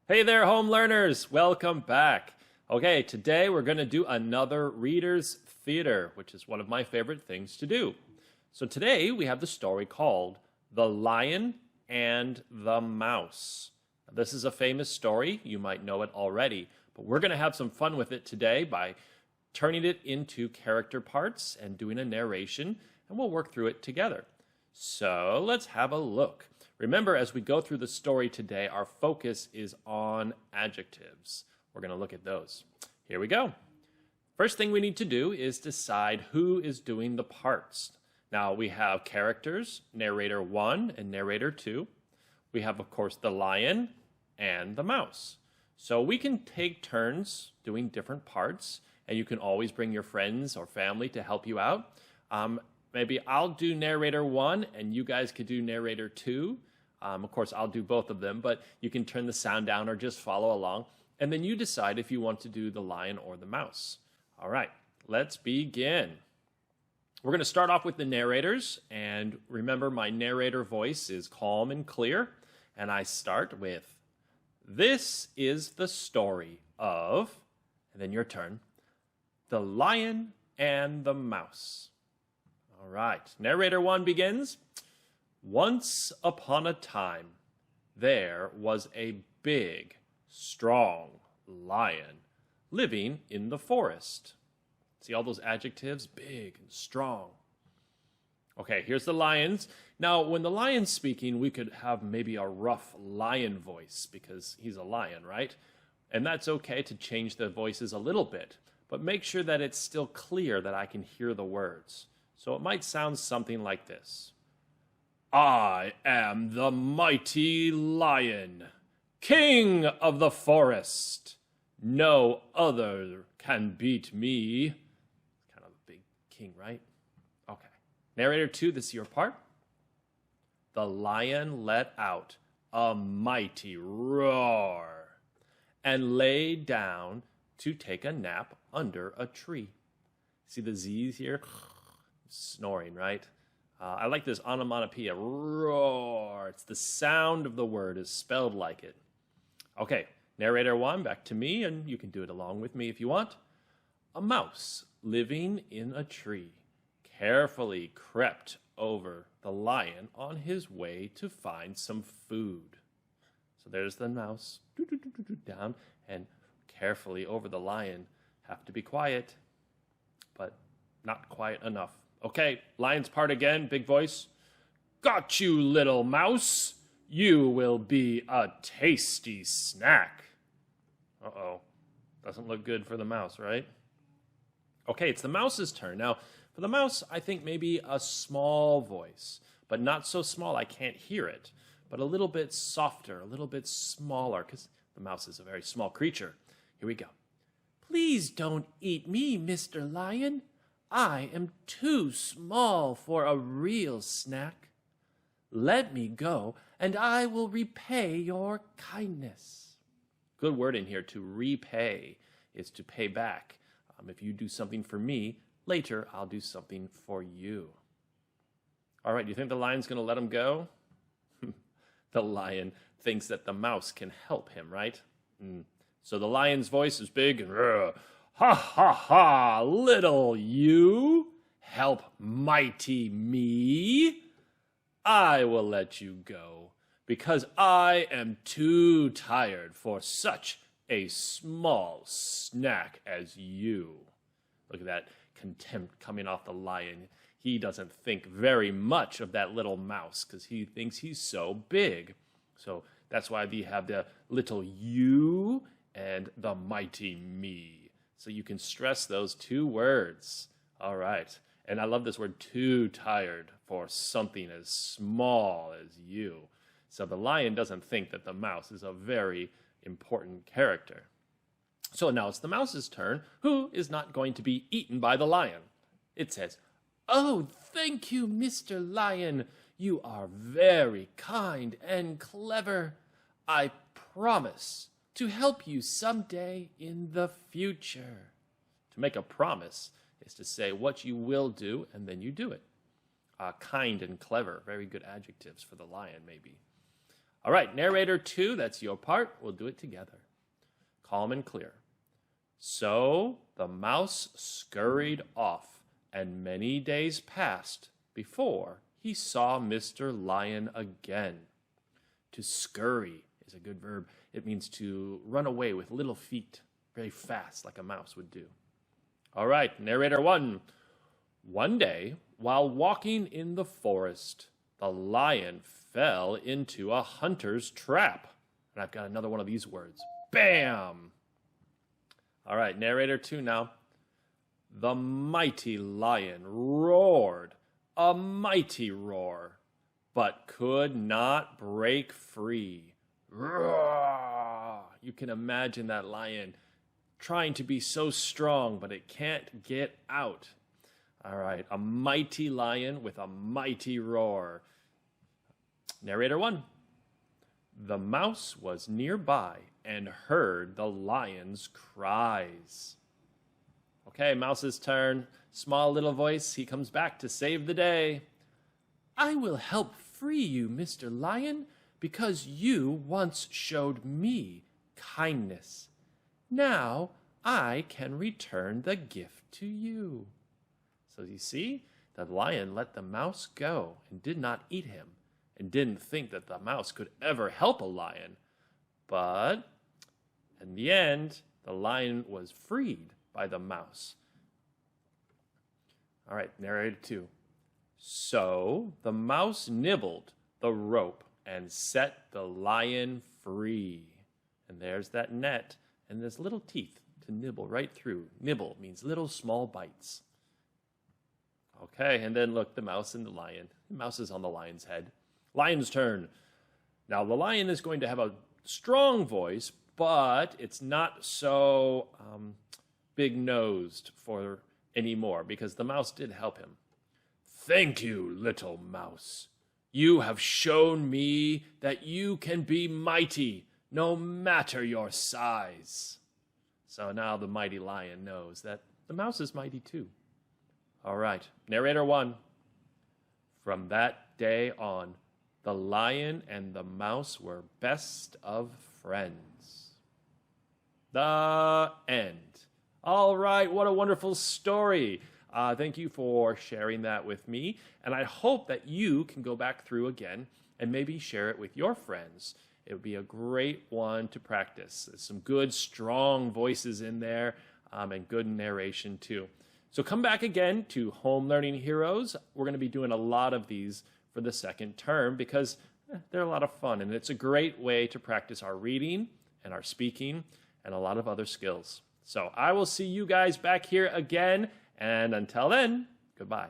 Hey there, home learners! Welcome back. Okay, today we're going to do another Reader's Theater, which is one of my favorite things to do. So today we have the story called The Lion and the Mouse. Now, this is a famous story. You might know it already, but we're going to have some fun with it today by turning it into character parts and doing a narration, and we'll work through it together. So let's have a look. Remember, as we go through the story today, our focus is on adjectives. We're going to look at those. Here we go. First thing we need to do is decide who is doing the parts. Now, we have characters, narrator 1 and narrator 2. We have, of course, the lion and the mouse. So we can take turns doing different parts, and you can always bring your friends or family to help you out. Maybe I'll do narrator 1 and you guys could do narrator 2. Of course, I'll do both of them, but you can turn the sound down or just follow along. And then you decide if you want to do the lion or the mouse. All right, let's begin. We're going to start off with the narrators. And remember, my narrator voice is calm and clear. And I start with, "This is the story of," and then your turn, "The Lion and the Mouse." All right, narrator 1 begins. "Once upon a time, there was a big, strong lion living in the forest." See all those adjectives? Big and strong. Okay, here's the lions. Now, when the lion's speaking, we could have maybe a rough lion voice because he's a lion, right? And that's okay to change the voices a little bit, but make sure that it's still clear that I can hear the words. So it might sound something like this. "I am the mighty lion, king of the forest. No other can beat me." Kind of a big king, right? Okay. Narrator 2, this is your part. "The lion let out a mighty roar and lay down to take a nap under a tree." See the Z's here? Snoring, right? I like this onomatopoeia, roar. It's the sound of the word is spelled like it. Okay, narrator 1, back to me, and you can do it along with me if you want. "A mouse living in a tree carefully crept over the lion on his way to find some food." So there's the mouse, down, and carefully over the lion. Have to be quiet, but not quiet enough. Okay, lion's part again, big voice. "Got you, little mouse. You will be a tasty snack." Uh-oh, doesn't look good for the mouse, right? Okay, it's the mouse's turn. Now, for the mouse, I think maybe a small voice, but not so small I can't hear it, but a little bit softer, a little bit smaller, because the mouse is a very small creature. Here we go. "Please don't eat me, Mr. Lion. I am too small for a real snack. Let me go, and I will repay your kindness." Good word in here, to repay, is to pay back. If you do something for me, later I'll do something for you. All right, do you think the lion's going to let him go? The lion thinks that the mouse can help him, right? So the lion's voice is big and "Ha ha ha, little you, help mighty me. I will let you go because I am too tired for such a small snack as you." Look at that contempt coming off the lion. He doesn't think very much of that little mouse because he thinks he's so big. So that's why we have the little you and the mighty me. So you can stress those two words. All right. And I love this word, too tired for something as small as you. So the lion doesn't think that the mouse is a very important character. So now it's the mouse's turn, who is not going to be eaten by the lion. It says, "Oh, thank you, Mr. Lion. You are very kind and clever. I promise to help you someday in the future." To make a promise is to say what you will do, and then you do it. Kind and clever, very good adjectives for the lion, maybe. All right, narrator 2, that's your part. We'll do it together. Calm and clear. So the mouse scurried off, and many days passed before he saw Mr. Lion again. To scurry is a good verb. It means to run away with little feet, very fast, like a mouse would do. All right, narrator 1. One day, while walking in the forest, the lion fell into a hunter's trap. And I've got another one of these words. Bam! All right, narrator 2 now. The mighty lion roared a mighty roar, but could not break free. Roar! You can imagine that lion trying to be so strong, but it can't get out. All right, a mighty lion with a mighty roar. Narrator 1. The mouse was nearby and heard the lion's cries. Okay, Mouse's turn. Small little voice, he comes back to save the day. I will help free you, Mr. Lion, because you once showed me kindness. Now I can return the gift to you. So you see, the lion let the mouse go and did not eat him, and didn't think that the mouse could ever help a lion. But in the end, the lion was freed by the mouse. All right, narrator 2. So the mouse nibbled the rope and set the lion free. And there's that net, and there's little teeth to nibble right through. Nibble means little small bites. Okay, and then look, the mouse and the lion. The mouse is on the lion's head. Lion's turn. Now, the lion is going to have a strong voice, but it's not so big-nosed for anymore because the mouse did help him. Thank you, little mouse. You have shown me that you can be mighty no matter your size. So now the mighty lion knows that the mouse is mighty too. All right, narrator 1. From that day on, the lion and the mouse were best of friends. The end. All right, what a wonderful story. Thank you for sharing that with me, and I hope that you can go back through again and maybe share it with your friends. It would be a great one to practice. There's some good, strong voices in there and good narration too. So come back again to Home Learning Heroes. We're going to be doing a lot of these for the second term because they're a lot of fun, and it's a great way to practice our reading and our speaking and a lot of other skills. So I will see you guys back here again, and until then, goodbye.